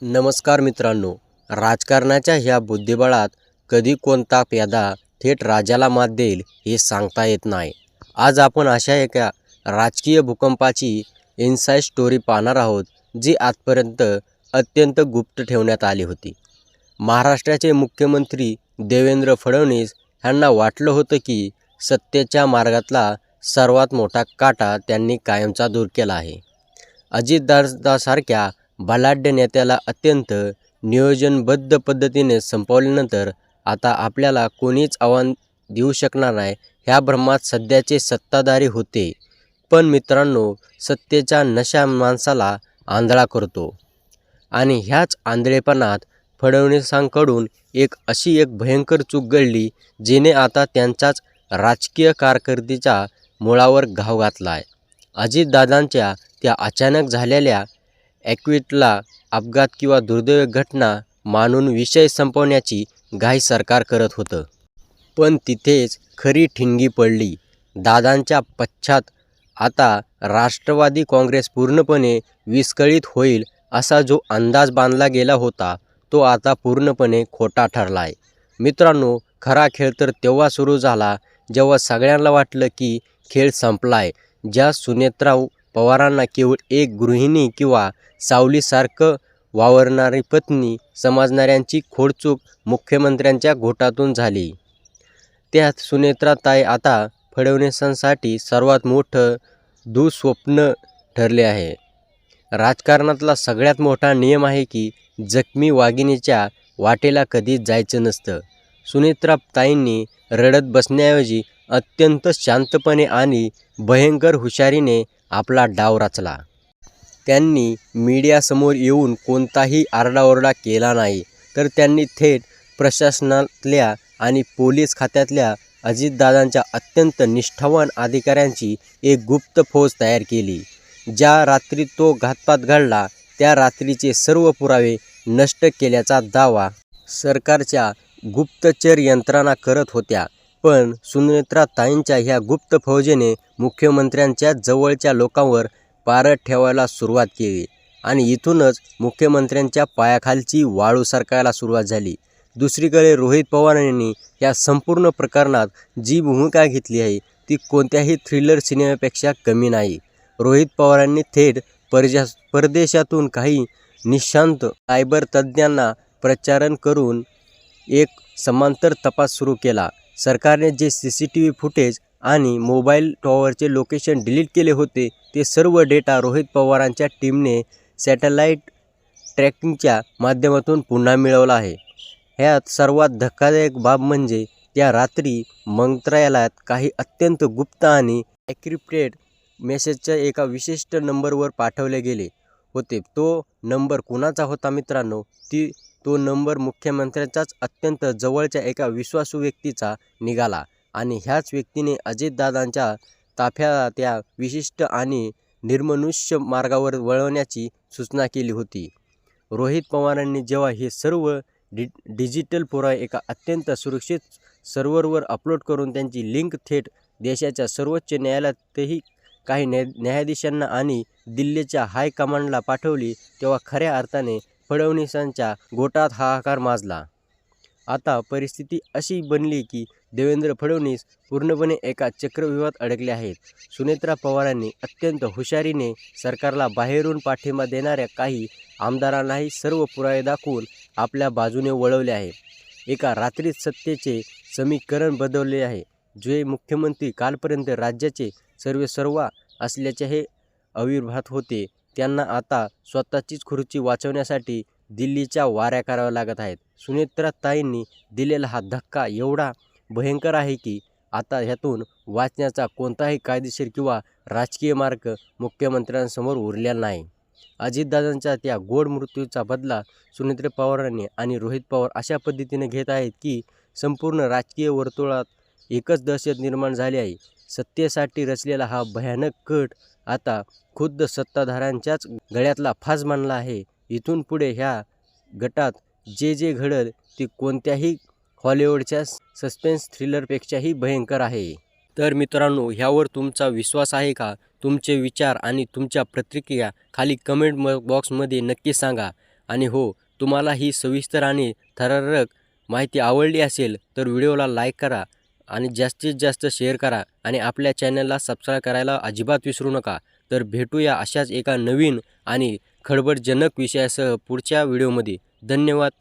नमस्कार मित्रांनो, राजकारणाच्या ह्या बुद्धिबळात कधी कोणता प्यादा थेट राजाला मात देईल हे सांगता येत नाही. आज आपण अशा एका राजकीय भूकंपाची इनसाइड स्टोरी पाहणार आहोत, जी आजपर्यंत अत्यंत गुप्त ठेवण्यात आली होती. महाराष्ट्राचे मुख्यमंत्री देवेंद्र फडणवीस यांना वाटलं होतं की सत्तेच्या मार्गातला सर्वात मोठा काटा त्यांनी कायमचा दूर केला आहे. अजितदादासारख्या बलाढ्य नेत्याला अत्यंत नियोजनबद्ध पद्धतीने संपवल्यानंतर आता आपल्याला कोणीच आव्हान देऊ शकणार नाही ह्या भ्रमात सध्याचे सत्ताधारी होते. पण मित्रांनो, सत्तेचा नशा माणसाला आंधळा करतो आणि ह्याच आंधळेपणात फडणवीसांकडून अशी एक भयंकर चूक घडली, जिने आता त्यांच्याच राजकीय कारकिर्दीच्या मुळावर घाव घातला आहे. अजितदादांच्या त्या अचानक झालेल्या ॲक्विटला अपघात किंवा दुर्दैवी घटना मानून विषय संपवण्याची घाई सरकार करत होतं. पण तिथेच खरी ठिणगी पडली. दादांच्या पश्चात आता राष्ट्रवादी काँग्रेस पूर्णपणे विस्कळीत होईल असा जो अंदाज बांधला गेला होता, तो आता पूर्णपणे खोटा ठरला आहे. मित्रांनो, खरा खेळ तर तेव्हा सुरू झाला जेव्हा सगळ्यांना वाटलं की खेळ संपला आहे. ज्या सुनेत्रा पवारांना केवळ एक गृहिणी किंवा सावलीसारखं वावरणारी पत्नी समजणाऱ्यांची खोडचूक मुख्यमंत्र्यांच्या घोटातून झाली. त्यात सुनेत्राताई आता फडणवीसांसाठी सर्वात मोठं दुःस्वप्न ठरले आहे. राजकारणातला सगळ्यात मोठा नियम आहे की जखमी वाघिणीच्या वाटेला कधीच जायचं नसतं. सुनेत्राताईंनी रडत बसण्याऐवजी अत्यंत शांतपणे आणि भयंकर हुशारीने आपला डाव रचला. त्यांनी मीडियासमोर येऊन कोणताही आरडाओरडा केला नाही, तर त्यांनी थेट प्रशासनातल्या आणि पोलीस खात्यातल्या अजितदादांच्या अत्यंत निष्ठावान अधिकाऱ्यांची एक गुप्त फौज तयार केली. ज्या रात्री तो घातपात घडला त्या रात्रीचे सर्व पुरावे नष्ट केल्याचा दावा सरकारच्या गुप्तचर यंत्रणा करत होत्या. पण सुनेत्राताईंच्या ह्या गुप्त फौजेने मुख्यमंत्र्यांच्या जवळच्या लोकांवर पारद ठेवायला सुरुवात केली आणि इथूनच मुख्यमंत्र्यांच्या पायाखालची वाळू सरकायला सुरुवात झाली. दुसरीकडे रोहित पवारांनी या संपूर्ण प्रकरणात जी भूमिका घेतली आहे ती कोणत्याही थ्रिलर सिनेमापेक्षा कमी नाही. रोहित पवारांनी थेट परदेशातून काही निष्णात सायबर तज्ज्ञांना प्रचारण करून एक समांतर तपास सुरू केला. सरकारने जे CCTV फुटेज आणि मोबाईल टॉवरचे लोकेशन डिलीट केले होते, ते सर्व डेटा रोहित पवारांच्या टीमने सॅटेलाईट ट्रॅकिंगच्या माध्यमातून पुन्हा मिळवला आहे. ह्यात सर्वात धक्कादायक बाब म्हणजे त्या रात्री मंत्रालयात काही अत्यंत गुप्त आणि एन्क्रिप्टेड मेसेजच्या एका विशिष्ट नंबरवर पाठवले गेले होते. तो नंबर कुणाचा होता मित्रांनो? तो नंबर मुख्यमंत्र्यांचाच अत्यंत जवळच्या एका विश्वासू व्यक्तीचा निघाला आणि ह्याच व्यक्तीने अजितदादांच्या ताफ्याला त्या विशिष्ट आणि निर्मनुष्य मार्गावर वळवण्याची सूचना केली होती. रोहित पवारांनी जेव्हा हे सर्व डिजिटल पुरावे एका अत्यंत सुरक्षित सर्व्हरवर अपलोड करून त्यांची लिंक थेट देशाच्या सर्वोच्च न्यायालयातही काही न्यायाधीशांना आणि दिल्लीच्या हायकमांडला पाठवली, तेव्हा खऱ्या अर्थाने फडणवीसांच्या गोटात हाहाकार माजला. आता परिस्थिती अशी बनली की देवेंद्र फडणवीस पूर्णपणे एका चक्रव्यूहात अडकले आहेत. सुनेत्रा पवारांनी अत्यंत हुशारीने सरकारला बाहेरून पाठिंबा देणाऱ्या काही आमदारांनाही सर्व पुरावे दाखवून आपल्या बाजूने वळवले आहे. एका रात्रीत सत्तेचे समीकरण बदलले आहे. जे मुख्यमंत्री कालपर्यंत राज्याचे सर्वेसर्वा असल्याचे हे आविर्भात होते, त्यांना आता स्वतःचीच खुर्ची वाचवण्यासाठी दिल्लीच्या वाऱ्या कराव्या लागत आहेत. सुनेत्राताईंनी दिलेला हा धक्का एवढा भयंकर आहे की आता ह्यातून वाचण्याचा कोणताही कायदेशीर किंवा राजकीय मार्ग मुख्यमंत्र्यांसमोर उरलेला नाही. अजितदादांच्या त्या गोड मृत्यूचा बदला सुनेत्रा पवारांनी आणि रोहित पवार अशा पद्धतीने घेत आहेत की संपूर्ण राजकीय वर्तुळात एकच दहशत निर्माण झाली आहे. सत्तेसाठी रचलेला हा भयानक कट आता खुद्द सत्ताधाऱ्यांच्याच गळ्यातला फास मानला आहे. इथून पुढे ह्या गटात जे घडल ते कोणत्याही हॉलिवूडच्या सस्पेन्स थ्रिलरपेक्षाही भयंकर आहे. तर मित्रांनो, ह्यावर तुमचा विश्वास आहे का? तुमचे विचार आणि तुमच्या प्रतिक्रिया खाली कमेंट बॉक्समध्ये नक्की सांगा आणि हो, तुम्हाला ही सविस्तर आणि थरारक माहिती आवडली असेल तर व्हिडिओला लाईक करा आणि जास्तीत जास्त शेअर करा आणि आपल्या चॅनलला सबस्क्राईब करायला अजिबात विसरू नका. तर भेटूया अशाच एका नवीन आणि खळबळजनक विषयासह पुढच्या व्हिडिओमध्ये. धन्यवाद.